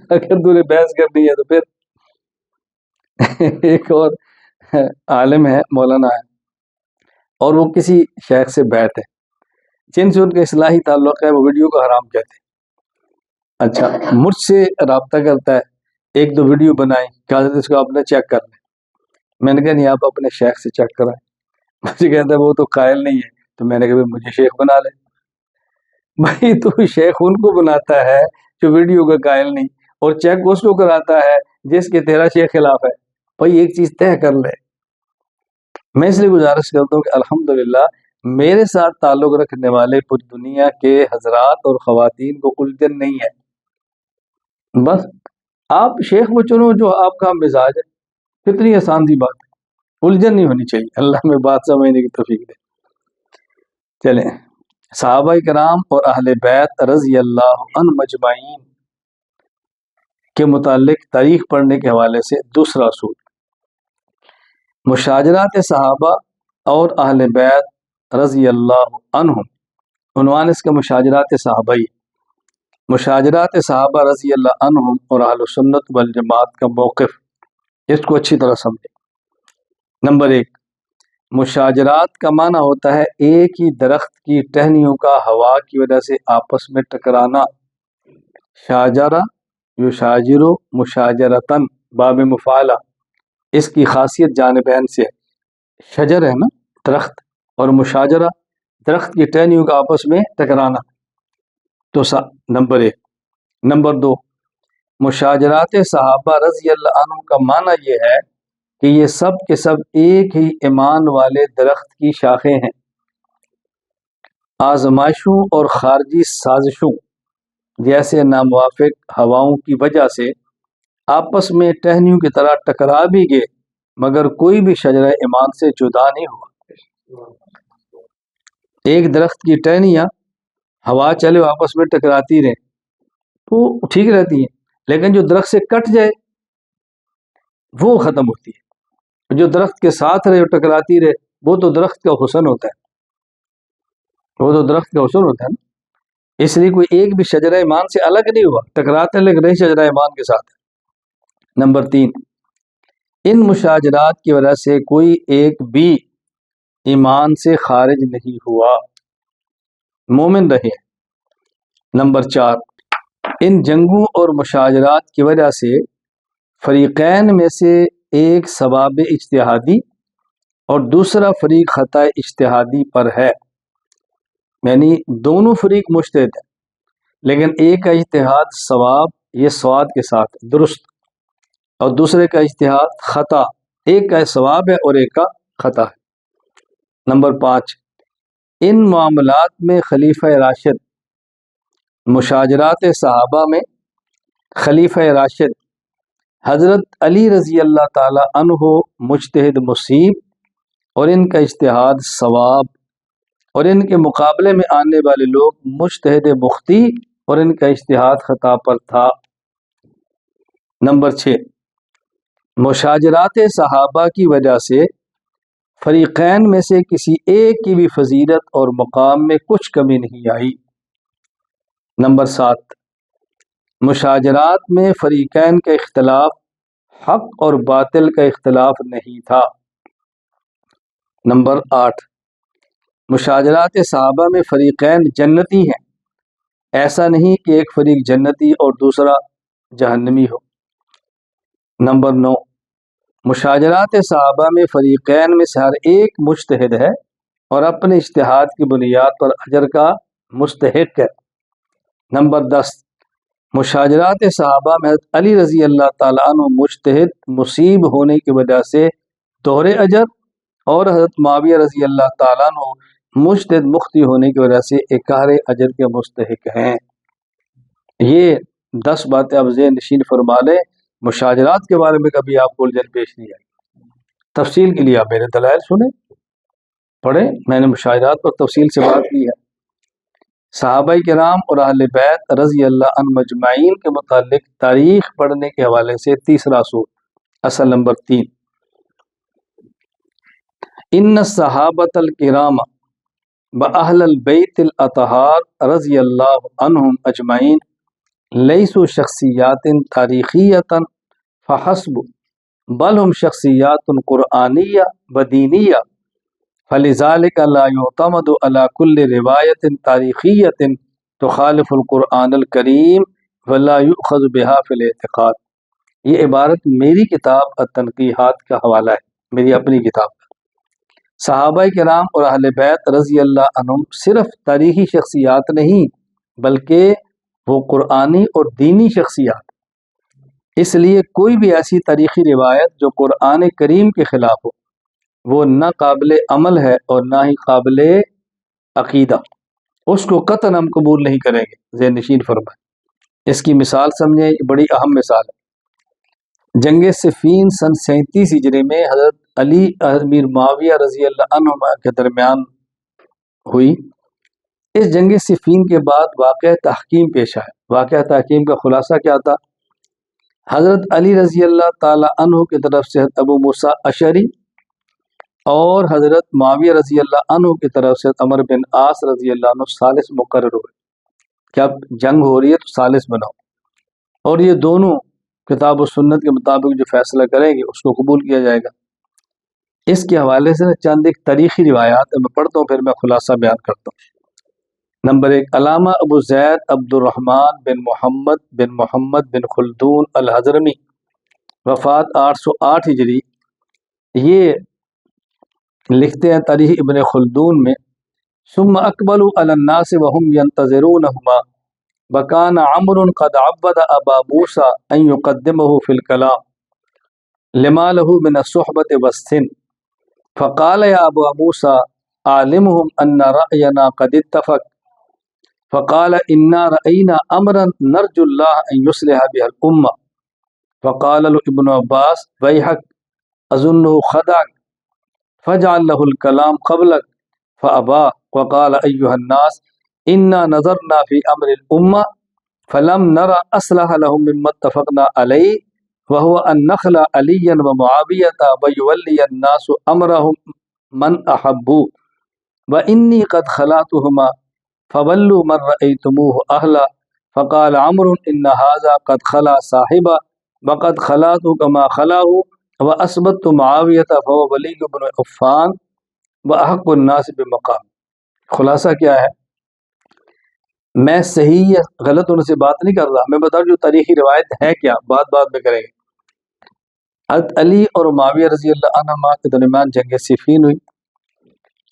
اگر تو نے بحث کرنی ہے تو پھر۔ ایک اور عالم ہے، مولانا ہے، اور وہ کسی شیخ سے بیعت ہے، جن سے ان کا اصلاحی تعلق ہے، وہ ویڈیو کو حرام کہتے ہیں۔ اچھا مجھ سے رابطہ کرتا ہے، ایک دو ویڈیو بنائی کہ حضرت اس کو اپنا چیک کر لیں. میں نے کہا نہیں، آپ اپنے شیخ سے چیک کرائیں. مجھے کہتا ہے وہ تو قائل نہیں ہے. تو میں نے کہا مجھے شیخ بنا لے. بھائی تو شیخ ان کو بناتا ہے جو ویڈیو کا قائل نہیں، اور چیک اس کو کراتا ہے جس کے تیرا شیخ خلاف ہے. بھائی ایک چیز طے کر لے. میں اس لیے گزارش کرتا ہوں کہ الحمدللہ میرے ساتھ تعلق رکھنے والے پوری دنیا کے حضرات اور خواتین کو الجھن نہیں ہے. بس آپ شیخ وہ چنو جو آپ کا مزاج ہے. کتنی آسان سی بات ہے، الجھن نہیں ہونی چاہیے. اللہ میں بات سمجھنے کی توفیق دے. چلیں، صحابہ کرام اور اہل بیت رضی اللہ عنہم مجمعین کے متعلق تاریخ پڑھنے کے حوالے سے دوسرا اصول، مشاجرات صحابہ اور اہل بیت رضی اللہ عنہم. عنوان اس کا مشاجرات صحابہ. مشاجرات صحابہ رضی اللہ عنہم اور اہل سنت والجماعت کا موقف، اس کو اچھی طرح سمجھیں. نمبر 1، مشاجرات کا معنی ہوتا ہے ایک ہی درخت کی ٹہنیوں کا ہوا کی وجہ سے آپس میں ٹکرانا. شاجرہ یشاجرو مشاجرتن باب مفعلہ. اس کی خاصیت جانبین سے، شجر ہے نا درخت، اور مشاجرہ درخت کی ٹہنیوں کا آپس میں ٹکرانا. تو نمبر 1. نمبر 2، مشاجرات صحابہ رضی اللہ عنہ کا معنی یہ ہے کہ یہ سب کے سب ایک ہی ایمان والے درخت کی شاخیں ہیں. آزمائشوں اور خارجی سازشوں جیسے ناموافق ہواؤں کی وجہ سے آپس میں ٹہنیوں کی طرح ٹکرا بھی گئے، مگر کوئی بھی شجرہ ایمان سے جدا نہیں ہوا. ایک درخت کی ٹہنیاں ہوا چلے آپس میں ٹکراتی رہیں تو ٹھیک رہتی ہیں، لیکن جو درخت سے کٹ جائے وہ ختم ہوتی ہے. جو درخت کے ساتھ رہے اور ٹکراتی رہے وہ تو درخت کا حسن ہوتا ہے. وہ تو درخت کا حسن ہوتا ہے نا. اس لیے کوئی ایک بھی شجرہ ایمان سے الگ نہیں ہوا، ٹکراتے لیکن نہیں شجرہ ایمان کے ساتھ. نمبر 3، ان مشاجرات کی وجہ سے کوئی ایک بھی ایمان سے خارج نہیں ہوا، مومن رہے. نمبر 4، ان جنگوں اور مشاجرات کی وجہ سے فریقین میں سے ایک ثواب اجتہادی اور دوسرا فریق خطا اجتہادی پر ہے. یعنی دونوں فریق مجتہد ہیں، لیکن ایک کا اجتہاد ثواب، یہ سواد کے ساتھ درست، اور دوسرے کا اجتہاد خطا، ایک کا ثواب ہے اور ایک کا خطا ہے. نمبر 5، ان معاملات میں خلیفہ راشد، مشاجرات صحابہ میں خلیفہ راشد حضرت علی رضی اللہ تعالی عنہ مجتہد مصیب اور ان کا اجتہاد ثواب، اور ان کے مقابلے میں آنے والے لوگ مجتہد مختی اور ان کا اجتہاد خطا پر تھا. نمبر 6، مشاجرات صحابہ کی وجہ سے فریقین میں سے کسی ایک کی بھی فضیلت اور مقام میں کچھ کمی نہیں آئی. نمبر 7، مشاجرات میں فریقین کا اختلاف حق اور باطل کا اختلاف نہیں تھا. نمبر 8، مشاجرات صحابہ میں فریقین جنتی ہیں، ایسا نہیں کہ ایک فریق جنتی اور دوسرا جہنمی ہو. نمبر 9، مشاجرات صحابہ میں فریقین میں سے ہر ایک مجتہد ہے اور اپنے اجتہاد کی بنیاد پر اجر کا مستحق ہے. نمبر 10، مشاجرات صحابہ میں حضرت علی رضی اللہ تعالیٰ عنہ مجتہد مصیب ہونے کی وجہ سے دوہرے اجر، اور حضرت معاویہ رضی اللہ تعالیٰ عنہ مجتہد مختی ہونے کی وجہ سے اکہرے اجر کے مستحق ہیں. یہ 10 باتیں آپ ذہن نشین فرما لیں. مشاجرات کے بارے میں کبھی آپ کو الجھن پیش نہیں آئی. تفصیل کے لیے آپ میرے دلائل سنیں، پڑھیں. میں نے مشاجرات پر تفصیل سے بات کی ہے. صحابہ کرام اور اہل بیت رضی اللہ عنہ مجمعین کے متعلق تاریخ پڑھنے کے حوالے سے تیسرا اصول، اصل نمبر 3، ان الصحابۃ الکرام بأہل البیت الاطہار رضی اللہ عنہم اجمعین لیسوا شخصیات تاریخیۃ فحسب، بل ہم شخصیات قرآنیہ و دینیہ، فلذلک لا یعتمد علی کل روایت تاریخیۃ تخالف القرآن الکریم ولا یؤخذ بها فی الاعتقاد، یہ عبارت میری کتاب التنقیحات کا حوالہ ہے، میری اپنی کتاب کا۔ صحابہ کرام اور اہل بیت رضی اللہ عنہم صرف تاریخی شخصیات نہیں بلکہ وہ قرآنی اور دینی شخصیات، اس لیے کوئی بھی ایسی تاریخی روایت جو قرآن کریم کے خلاف ہو وہ نہ قابل عمل ہے اور نہ ہی قابل عقیدہ، اس کو قطعاً ہم قبول نہیں کریں گے۔ ذہن نشین فرمائیں، اس کی مثال سمجھیں، یہ بڑی اہم مثال ہے۔ جنگ صفین سن 37 ہجری میں حضرت علی امیر معاویہ رضی اللہ عنہما کے درمیان ہوئی۔ اس جنگ صفین کے بعد واقعہ تحکیم پیش آیا۔ واقعہ تحکیم کا خلاصہ کیا تھا؟ حضرت علی رضی اللہ تعالی عنہ کی طرف سے ابو موسیٰ اشعری اور حضرت معاویہ رضی اللہ عنہ کی طرف سے عمرو بن عاص رضی اللہ عنہ ثالث مقرر ہوئے کہ اب جنگ ہو رہی ہے تو ثالث بناؤ، اور یہ دونوں کتاب و سنت کے مطابق جو فیصلہ کریں گے اس کو قبول کیا جائے گا۔ اس کے حوالے سے چند ایک تاریخی روایات میں پڑھتا ہوں، پھر میں خلاصہ بیان کرتا ہوں۔ نمبر 1، علامہ ابو زید عبد الرحمن بن محمد بن خلدون الحضرمی، وفات 808 ہجری، یہ لکھتے ہیں تاریخ ابن خلدون میں، ثم اقبلوا علی الناس وهم ينتظرونهما وكان عمرو قد عبد ابا موسى ان يقدمه في الكلام لما له من الصحبة والسن، فقال يا ابا موسى اعلمهم ان رأينا قد اتفق، فقال انا رأينا امرا نرجو الله ان يصلح به الامة، فقال له ابن عباس ويحك اظنه خدعك فجعل له الكلام قبلك فأبى، وقال أيها الناس إنا نظرنا في أمر الأمة فلم نرى أصلح لهم مما اتفقنا عليه وهو أن نخلع عليا ومعاوية ويولي الناس أمرهم من أحبوا، وإني قد خلعتهما فولوا من رأيتموه أهلا، فقال عمرو إن هذا قد خلع صاحبه وقد خلعت كما خلعه وأثبت معاوية فهو ولي بن عفان وأحق الناس بمقام۔ خلاصہ کیا ہے؟ میں صحیح یا غلط ہونے سے بات نہیں کر رہا، میں بتا جو تاریخی روایت ہے کیا، بات میں کریں گے۔ حضرت علی اور معاویہ رضی اللہ عنہما کے درمیان جنگ صفین ہوئی،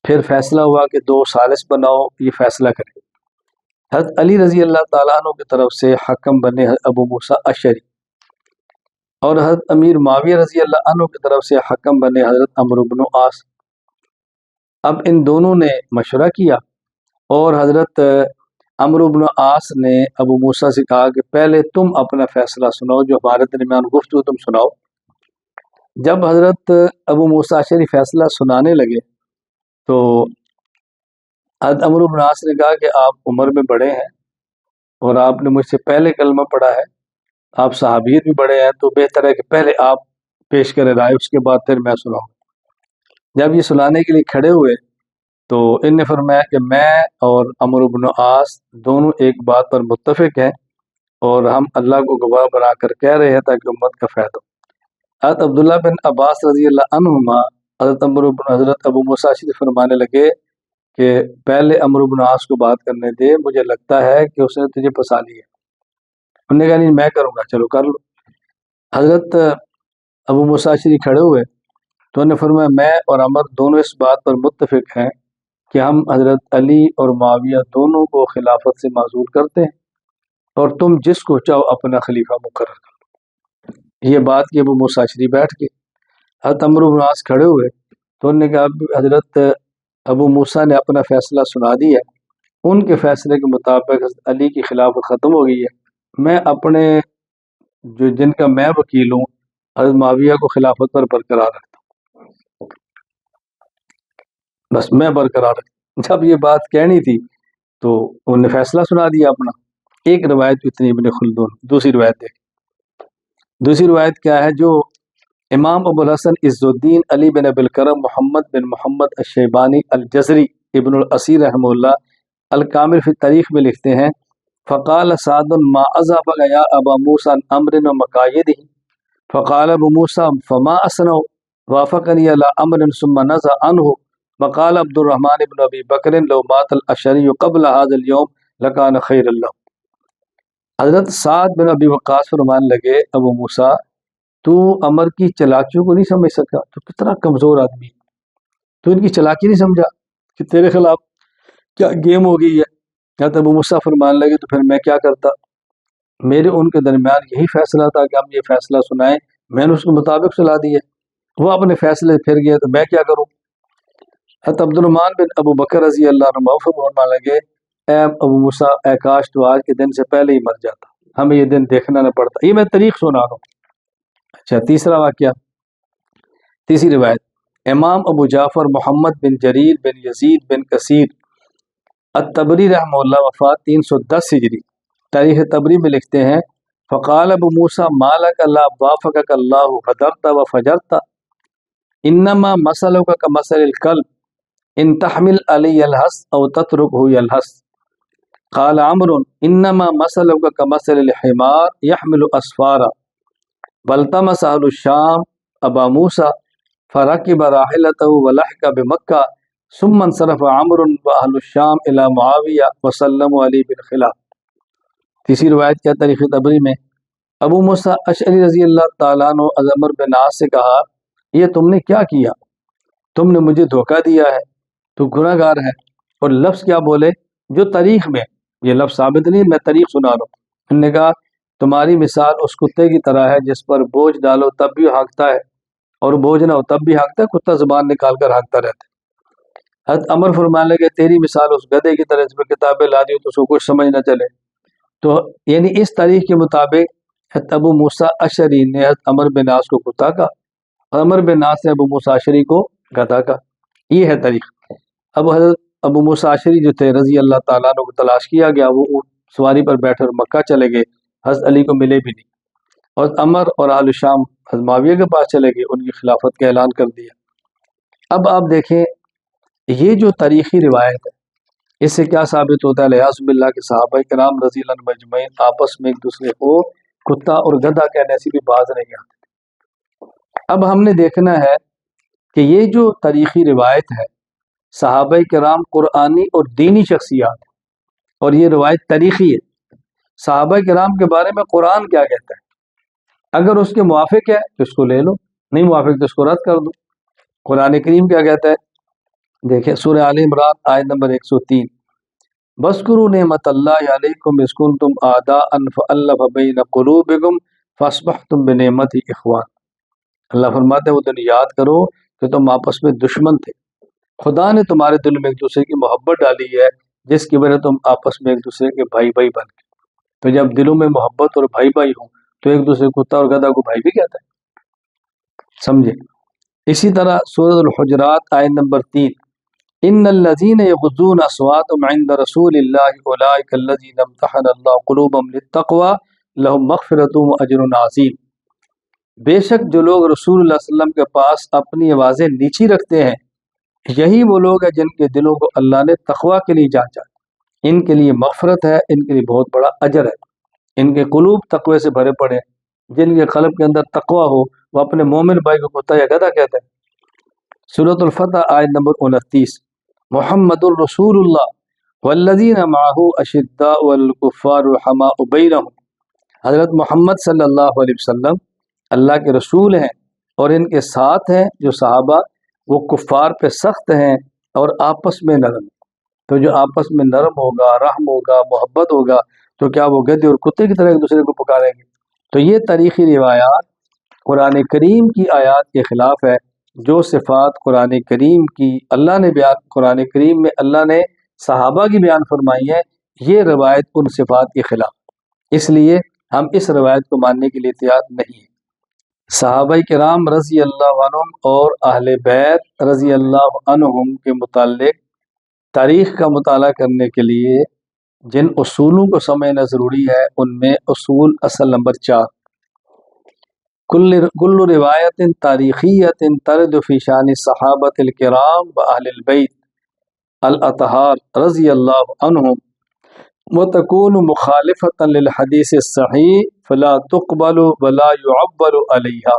پھر فیصلہ ہوا کہ 2 ثالث بناؤ، یہ فیصلہ کریں۔ حضرت علی رضی اللہ تعالیٰ عنہ کی طرف سے حکم بنے ابو موسیٰ اشعری، اور حضرت امیر معاویہ رضی اللہ عنہ کی طرف سے حکم بنے حضرت عمرو بن عاص۔ اب ان دونوں نے مشورہ کیا اور حضرت عمرو بن عاص نے ابو موسیٰ سے کہا کہ پہلے تم اپنا فیصلہ سناؤ، جو ہمارے درمیان گفتگو تم سناؤ۔ جب حضرت ابو موسیٰ اشعری فیصلہ سنانے لگے تو حضرت عمرو بن عاص نے کہا کہ آپ عمر میں بڑے ہیں اور آپ نے مجھ سے پہلے کلمہ پڑھا ہے، آپ صحابیت بھی بڑے ہیں، تو بہتر ہے کہ پہلے آپ پیش کریں رائے، اس کے بعد پھر میں سناؤں۔ جب یہ سنانے کے لیے کھڑے ہوئے تو ان نے فرمایا کہ میں اور عمرو بن عاص دونوں ایک بات پر متفق ہیں اور ہم اللہ کو گواہ بنا کر کہہ رہے ہیں تاکہ امت کا فائدہ ہو۔ حضرت عبداللہ بن عباس رضی اللہ عنہما حضرت ابو موسیٰ اشعری فرمانے لگے کہ پہلے عمرو بن عاص کو بات کرنے دے، مجھے لگتا ہے کہ اس نے تجھے پسا لیا۔ انہوں نے کہا نہیں میں کروں گا، چلو کر لو۔ حضرت ابو موسیٰ اشعری کھڑے ہوئے تو انہوں نے فرمایا میں اور عمر دونوں اس بات پر متفق ہیں کہ ہم حضرت علی اور معاویہ دونوں کو خلافت سے معزول کرتے ہیں اور تم جس کو چاہو اپنا خلیفہ مقرر کرو۔ یہ بات کہ ابو موسیٰ اشعری بیٹھ کے حضرت عمرو بن عاص کھڑے ہوئے تو انہوں نے کہا حضرت ابو موسیٰ نے اپنا فیصلہ سنا دیا، ان کے فیصلے کے مطابق حضرت علی کی خلافت ختم ہو گئی ہے، میں اپنے جن کا میں وکیل ہوں حضرت معاویہ کو خلافت پر برقرار رکھتا ہوں، بس میں برقرار رکھتا ہوں۔ جب یہ بات کہنی تھی تو انہوں نے فیصلہ سنا دیا اپنا۔ ایک روایت اتنی ابن خلدون، دوسری روایت دیکھ۔ دوسری روایت کیا ہے؟ جو امام ابو الحسن عز الدین علی بن ابی الکرم محمد بن محمد الشیبانی الجزری ابن الاسیر رحمہ اللہ الکامل فی التاریخ میں لکھتے ہیں، فقال سعد ما اذهبك يا ابا موسى عن امر ومقايده، فقال ابو موسى فما اصنع، وافقني على امر ثم نزع عنه، وقال عبد الرحمن بن ابي بکر لو مات الاشعری قبل هذا اليوم لكان خيرا له۔ حضرت سعد بن ابی وقاص فرمانے لگے ابو موسیٰ تو عمر کی چلاکیوں کو نہیں سمجھ سکا، تو کتنا کمزور آدمی، تو ان کی چلاکی نہیں سمجھا کہ تیرے خلاف کیا گیم ہو گئی ہے۔ حضرت ابو موسیٰ فرمانے لگے تو پھر میں کیا کرتا، میرے ان کے درمیان یہی فیصلہ تھا کہ ہم یہ فیصلہ سنائیں، میں نے اس کے مطابق چلا دیے، وہ اپنے فیصلے پھر گئے تو میں کیا کروں۔ حضرت عبد الرحمن بن ابو بکر رضی اللہ عنہ فرمانے لگے اے ابو موسیٰ، اے کاش تو آج کے دن سے پہلے ہی مر جاتا، ہمیں یہ دن دیکھنا نہ پڑتا۔ یہ میں تاریخ سنا رہا ہوں۔ اچھا، تیسرا واقعہ، تیسری روایت، امام ابو جعفر محمد بن جریر بن یزید بن کثیر الطبری رحمہ اللہ وفات 310 ہجری، تاریخ طبری میں لکھتے ہیں فقال ابو موسیٰ مالک لا وافقک اللہ غدرت و فجرت انما مثلک کمثل الکلب ان تحمل علی یلہس او تترکہ یلہس قال عمرو انما مثلک کمثل الحمار يحمل اسفارا والتمس اہل الشام ابا موسیٰ فرکب راحلته ولحق بمکہ ثم انصرف عمرو واہل الشام الی معاویہ وسلموا علی بالخلاف۔ تیسری روایت کیا تاریخ طبری میں ابو موسیٰ اشعری رضی اللہ تعالیٰ عنہ عمر بن عاص سے کہا یہ تم نے کیا کیا، تم نے مجھے دھوکہ دیا ہے، تو گناہ گار ہے۔ اور لفظ کیا بولے جو تاریخ میں، یہ لفظ ثابت نہیں، میں تاریخ سنا رہا ہوں۔ انہوں نے کہا تمہاری مثال اس کتے کی طرح ہے جس پر بوجھ ڈالو تب بھی ہانکتا ہے اور بوجھ نہ ہو تب بھی ہانکتا ہے، کتا زبان نکال کر ہانکتا رہتا ہے۔ حضرت عمر فرمانے لگے تیری مثال اس گدھے کی طرح جس پر کتابیں لا دی تو اس کو کچھ سمجھ نہ چلے۔ تو یعنی اس تاریخ کے مطابق حضرت ابو موسیٰ اشعری نے حضرت عمر بن عاص کو کتا کا، اور عمر بن عاص نے ابو موسیٰ اشعری کو گدھا کا، یہ ہے تاریخ۔ اب حضرت ابو موسیٰ اشعری جو تھے رضی اللہ تعالیٰ عنہ کو تلاش کیا گیا، وہ اونٹ سواری پر بیٹھ کر مکہ چلے گئے، حضرت علی کو ملے بھی نہیں، اور عمر اور اہل شام حضرت معاویہ کے پاس چلے گئے، ان کی خلافت کا اعلان کر دیا۔ اب آپ دیکھیں یہ جو تاریخی روایت ہے اس سے کیا ثابت ہوتا ہے، الیاذ باللہ کے صحابہ کرام رضی اللہ عنہم اجمعین آپس میں ایک دوسرے کو کتا اور گدھا کہنے سے بھی باز نہیں آتے۔ اب ہم نے دیکھنا ہے کہ یہ جو تاریخی روایت ہے، صحابہ کرام قرآنی اور دینی شخصیات، اور یہ روایت تاریخی ہے، صحابہ کرام کے بارے میں قرآن کیا کہتا ہے، اگر اس کے موافق ہے تو اس کو لے لو، نہیں موافق تو اس کو رد کر دو۔ قرآن کریم کیا کہتا ہے، دیکھیں سورہ آل عمران آیت نمبر 103 وَاذْكُرُوا نِعْمَتَ اللَّهِ عَلَيْكُمْ إِذْ كُنْتُمْ أَعْدَاءً فَأَلَّفَ بَيْنَ قُلُوبِكُمْ فَأَصْبَحْتُمْ بِنِعْمَتِهِ إِخْوَانًا۔ اللہ فرماتے ہیں وہ دن یاد کرو کہ تم آپس میں دشمن تھے، خدا نے تمہارے دل میں ایک دوسرے کی محبت ڈالی ہے جس کی وجہ تم آپس میں ایک دوسرے کے بھائی بھائی بن گئے۔ تو جب دلوں میں محبت اور بھائی بھائی ہوں تو ایک دوسرے کتا اور گدھا کو بھائی بھی کہتا ہے، سمجھے۔ اسی طرح سورۃ الحجرات آیت نمبر 3 ان الذين يغضون اصواتهم عند رسول الله اولئك الذين امتحن الله قلوبهم للتقوى لهم مغفرة واجر عظیم۔ بے شک جو لوگ رسول اللہ صلی اللہ علیہ وسلم کے پاس اپنی آوازیں نیچی رکھتے ہیں، یہی وہ لوگ ہیں جن کے دلوں کو اللہ نے تقوی کے لیے جانچا، ان کے لیے مغفرت ہے، ان کے لیے بہت بڑا اجر ہے۔ ان کے قلوب تقوی سے بھرے پڑے، جن کے قلب کے اندر تقوی ہو وہ اپنے مومن بھائی کو کتا یا گدھا کہتا ہے۔ سورۃ الفتح آیت نمبر 29 محمد الرسول اللہ والذین معہ اشداء والکفار رحماء بینہم، حضرت محمد صلی اللہ علیہ وسلم اللہ کے رسول ہیں اور ان کے ساتھ ہیں جو صحابہ وہ کفار پہ سخت ہیں اور آپس میں نرم۔ تو جو آپس میں نرم ہوگا، رحم ہوگا، محبت ہوگا تو کیا وہ گدھے اور کتے کی طرح ایک دوسرے کو پکاریں گے؟ تو یہ تاریخی روایات قرآن کریم کی آیات کے خلاف ہے۔ جو صفات قرآن کریم کی اللہ نے بیان، قرآن کریم میں اللہ نے صحابہ کی بیان فرمائی ہے، یہ روایت ان صفات کے خلاف، اس لیے ہم اس روایت کو ماننے کے لیے تیار نہیں ہیں۔ صحابہ کرام رضی اللہ عنہم اور اہل بیت رضی اللہ عنہم کے متعلق تاریخ کا مطالعہ کرنے کے لیے جن اصولوں کو سمجھنا ضروری ہے ان میں اصل نمبر 4 کل روایت تاریخیت ترد فی شان صحابۃ الکرام و اہل البیت الاطہار رضی اللہ عنہم وتکون مخالفۃ للحدیث الصحیح فلا تقبل ولا يعبر علیہا۔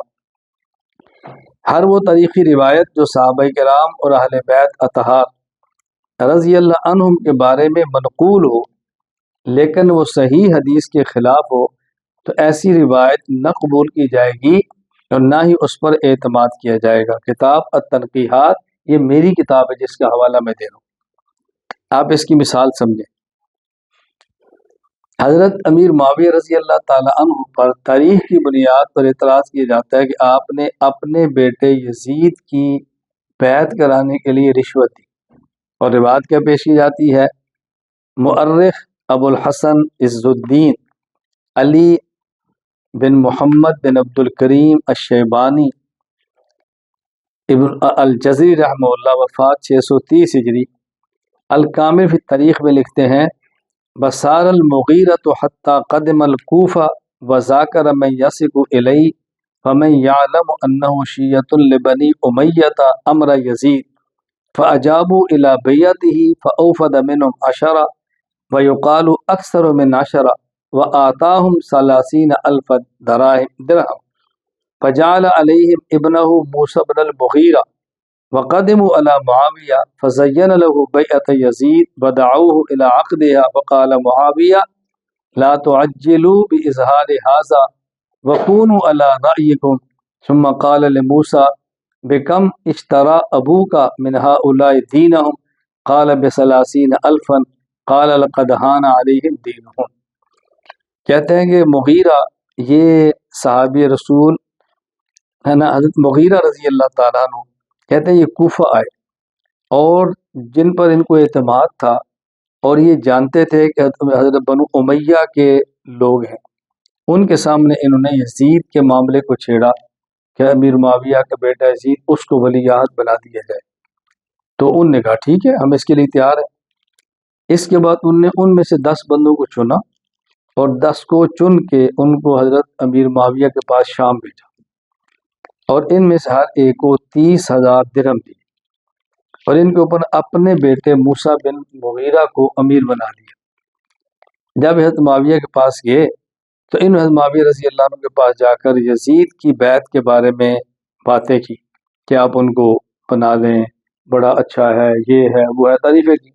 ہر وہ تاریخی روایت جو صحابہ کرام اور اہل بیت اطہار رضی اللہ عنہم کے بارے میں منقول ہو لیکن وہ صحیح حدیث کے خلاف ہو تو ایسی روایت نہ قبول کی جائے گی اور نہ ہی اس پر اعتماد کیا جائے گا۔ کتاب التنقیحات یہ میری کتاب ہے جس کا حوالہ میں دے رہا ہوں، آپ اس کی مثال سمجھیں۔ حضرت امیر معاویہ رضی اللہ تعالیٰ عنہ پر تاریخ کی بنیاد پر اعتراض کیا جاتا ہے کہ آپ نے اپنے بیٹے یزید کی بیعت کرانے کے لیے رشوت دی، اور روایت کیا پیش کی جاتی ہے؟ مؤرخ ابو الحسن عز الدین علی بن محمد بن عبد الکریم الشیبانی ابن الجزری رحمہ اللہ وفات 630 ہجری الکامل فی التاریخ میں لکھتے ہیں بصار المغیرۃ حتی قدم الکوفہ وذاکر من یصب الیہ فمن یعلم انہ شیعۃ لبنی امیۃ امر یزید فاجابوا الی بیعتہ فاوفد منهم 10 ویقال اکثر من 10 وآتاہم 30,000 درہم فجعل علیہم ابنہ موسیٰ بن المغیرہ وقدموا على معاویہ فزین له بیعت یزید ودعوه الى عقدها وقال معاویہ لا تعجلوا بإظہار هذا وكونوا على رأيكم ثم قال لموسیٰ بکم اشترى ابوك من هؤلاء دینهم قال ب30,000 قال لقد هان علیہم دینهم۔ کہتے ہیں کہ مغیرہ یہ صحابی رسول ہے نا، حضرت مغیرہ رضی اللہ تعالیٰ عنہ کہتے ہیں یہ کوفہ آئے اور جن پر ان کو اعتماد تھا اور یہ جانتے تھے کہ حضرت بنو امیہ کے لوگ ہیں، ان کے سامنے انہوں نے یزید کے معاملے کو چھیڑا کہ امیر معاویہ کا بیٹا یزید اس کو ولی عہد بنا دیا جائے، تو ان نے کہا ٹھیک ہے ہم اس کے لیے تیار ہیں۔ اس کے بعد ان نے ان میں سے 10 بندوں کو چنا اور 10 کو چن کے ان کو حضرت امیر معاویہ کے پاس شام بھیجا اور ان میں سے ہر ایک کو 30,000 درہم دی اور ان کے اوپر اپنے بیٹے موسیٰ بن مغیرہ کو امیر بنا دیا۔ جب حضرت معاویہ کے پاس گئے تو ان حضرت معاویہ رضی اللہ عنہ کے پاس جا کر یزید کی بیعت کے بارے میں باتیں کی کہ آپ ان کو بنا لیں، بڑا اچھا ہے، یہ ہے وہ ہے، تعریفیں کی۔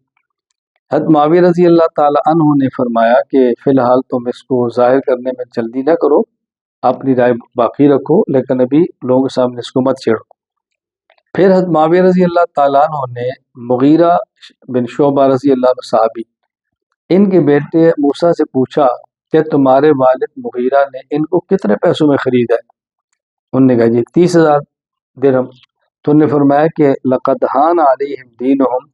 حضرت معاویہ رضی اللہ تعالی عنہ نے فرمایا کہ فی الحال تم اس کو ظاہر کرنے میں جلدی نہ کرو، اپنی رائے باقی رکھو، لیکن ابھی لوگوں کے سامنے اس کو مت چھیڑو۔ پھر حضرت معاویہ رضی اللہ تعالیٰ عنہ نے مغیرہ بن شعبہ رضی اللہ عنہ صحابی ان کے بیٹے موسیٰ سے پوچھا کہ تمہارے والد مغیرہ نے ان کو کتنے پیسوں میں خریدا ہے؟ انہوں نے کہا جی 30,000 درہم۔ تو انہوں نے فرمایا کہ لقد ہان علیہم دینہم،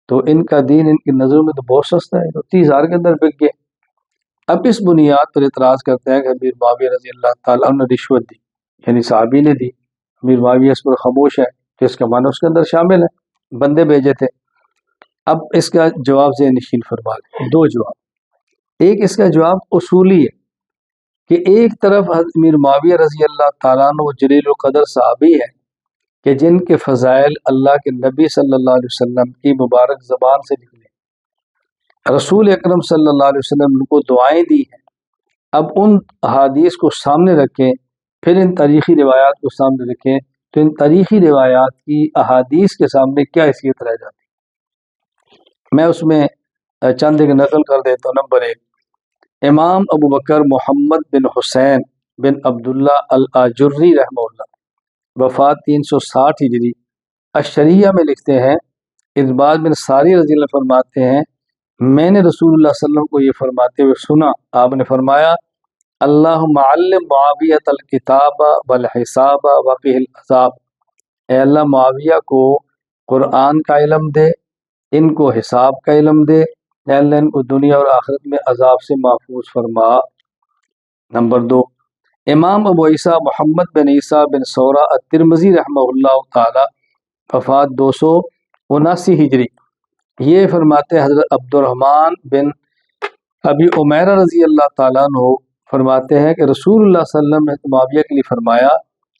تو ان کا دین ان کی نظروں میں تو بہت سستا ہے، تو 30,000 کے اندر بک گئے۔ اب اس بنیاد پر اعتراض کرتے ہیں کہ امیر معاویہ رضی اللہ تعالیٰ عنہ نے رشوت دی، یعنی صحابی نے دی، امیر معاویہ اس پر خاموش ہے، تو اس کا معنی اس کے اندر شامل ہے، بندے بھیجے تھے۔ اب اس کا جواب ذہن نشین فرما لیں، 2 جواب۔ ایک اس کا جواب اصولی ہے کہ ایک طرف حضرت امیر معاویہ رضی اللہ تعالیٰ عنہ وہ جلیل القدر صحابی ہے کہ جن کے فضائل اللہ کے نبی صلی اللہ علیہ وسلم کی مبارک زبان سے نکلے، رسول اکرم صلی اللہ علیہ وسلم نے کو دعائیں دی ہیں۔ اب ان احادیث کو سامنے رکھیں، پھر ان تاریخی روایات کو سامنے رکھیں، تو ان تاریخی روایات کی احادیث کے سامنے کیا حیثیت رہ جاتی؟ میں اس میں چند ایک نقل کر دیتا ہوں۔ نمبر 1، امام ابو بکر محمد بن حسین بن عبداللہ الاجری رحمہ اللہ وفات 360 ہجری الشریعہ میں لکھتے ہیں، اذبار بن ساری رضی اللہ فرماتے ہیں میں نے رسول اللہ صلی اللہ علیہ وسلم کو یہ فرماتے ہوئے سنا، آپ نے فرمایا اللہم علم معاویۃ الکتاب والحساب وقہ العذاب، اے اللہ معاویہ کو قرآن کا علم دے، ان کو حساب کا علم دے، اے اللہ ان کو دنیا اور آخرت میں عذاب سے محفوظ فرما۔ نمبر 2، امام ابو عیسیٰ محمد بن عیسیٰ بن سورہ الترمذی رحمہ اللہ تعالی وفات 279 ہجری، یہ فرماتے حضرت عبد الرحمن بن ابی عمیرہ رضی اللہ تعالیٰ عنہ فرماتے ہیں کہ رسول اللہ صلی اللہ علیہ وسلم نے معاویہ کے لیے فرمایا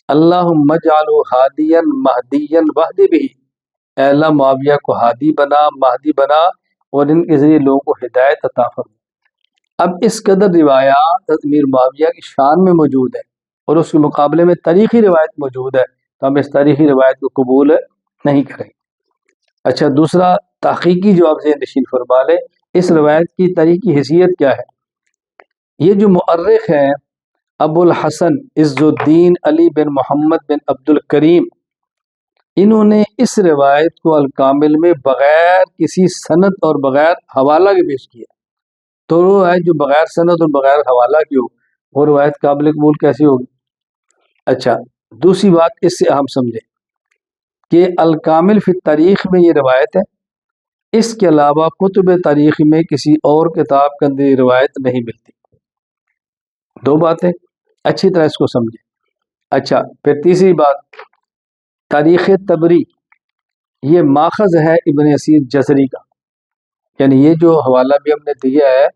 اللہم اجعلہ ہادیا مہدیا واہد بہ، اے اللہ معاویہ کو ہادی بنا، مہدی بنا، اور ان کے ذریعے لوگوں کو ہدایت عطا فرما۔ اب اس قدر روایات امیر معاویہ کی شان میں موجود ہے اور اس کے مقابلے میں تاریخی روایت موجود ہے، تو ہم اس تاریخی روایت کو قبول نہیں کریں۔ اچھا، دوسرا تحقیقی جواب ذہن نشین فرما لے اس روایت کی تاریخ کی حیثیت کیا ہے؟ یہ جو مؤرخ ہیں ابو الحسن عز الدین علی بن محمد بن عبد الکریم، انہوں نے اس روایت کو الکامل میں بغیر کسی سند اور بغیر حوالہ کے پیش کیا۔ تو وہ روایت جو بغیر سند اور بغیر حوالہ کی ہو وہ روایت قابل قبول کیسی ہوگی؟ اچھا، دوسری بات اس سے اہم سمجھیں کہ الکامل فی التاریخ میں یہ روایت ہے، اس کے علاوہ کتب تاریخ میں کسی اور کتاب کے اندر یہ روایت نہیں ملتی۔ دو باتیں اچھی طرح اس کو سمجھیں۔ اچھا، پھر تیسری بات، تاریخ تبری یہ ماخذ ہے ابن اسیر جزری کا، یعنی یہ جو حوالہ بھی ہم نے دیا ہے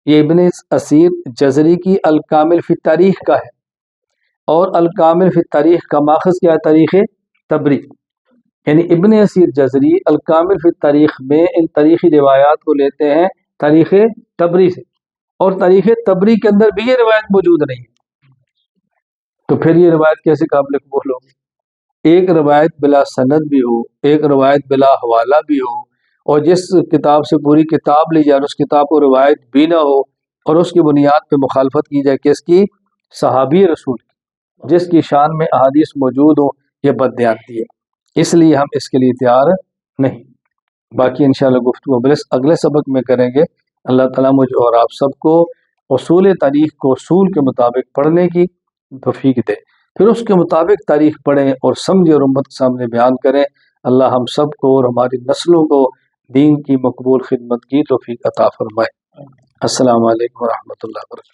یہ ابن اسیر جزری کی الکامل فی التاریخ کا ہے، اور الکامل فی التاریخ کا ماخذ کیا ہے؟ تاریخ تبری۔ یعنی ابن اسیر جزری الکامل فی التاریخ میں ان تاریخی روایات کو لیتے ہیں تاریخ تبری سے، اور تاریخ تبری کے اندر بھی یہ روایت موجود نہیں ہے، تو پھر یہ روایت کیسے قابل قبول ہوگی؟ ایک روایت بلا سند بھی ہو، ایک روایت بلا حوالہ بھی ہو، اور جس کتاب سے پوری کتاب لی جائے اس کتاب کو روایت بھی نہ ہو، اور اس کی بنیاد پہ مخالفت کی جائے کس کی؟ صحابی رسول کی، جس کی شان میں احادیث موجود ہو، یہ بددیانتی ہے۔ اس لیے ہم اس کے لیے تیار نہیں۔ باقی انشاءاللہ گفتگو اگلے سبق میں کریں گے۔ اللہ تعالیٰ مجھ اور آپ سب کو اصول تاریخ کو اصول کے مطابق پڑھنے کی توفیق دے، پھر اس کے مطابق تاریخ پڑھیں اور سمجھیں اور امت کے سامنے بیان کریں۔ اللہ ہم سب کو اور ہماری نسلوں کو دین کی مقبول خدمت کی توفیق عطا فرمائے۔ السلام علیکم ورحمۃ اللہ وبرکاتہ۔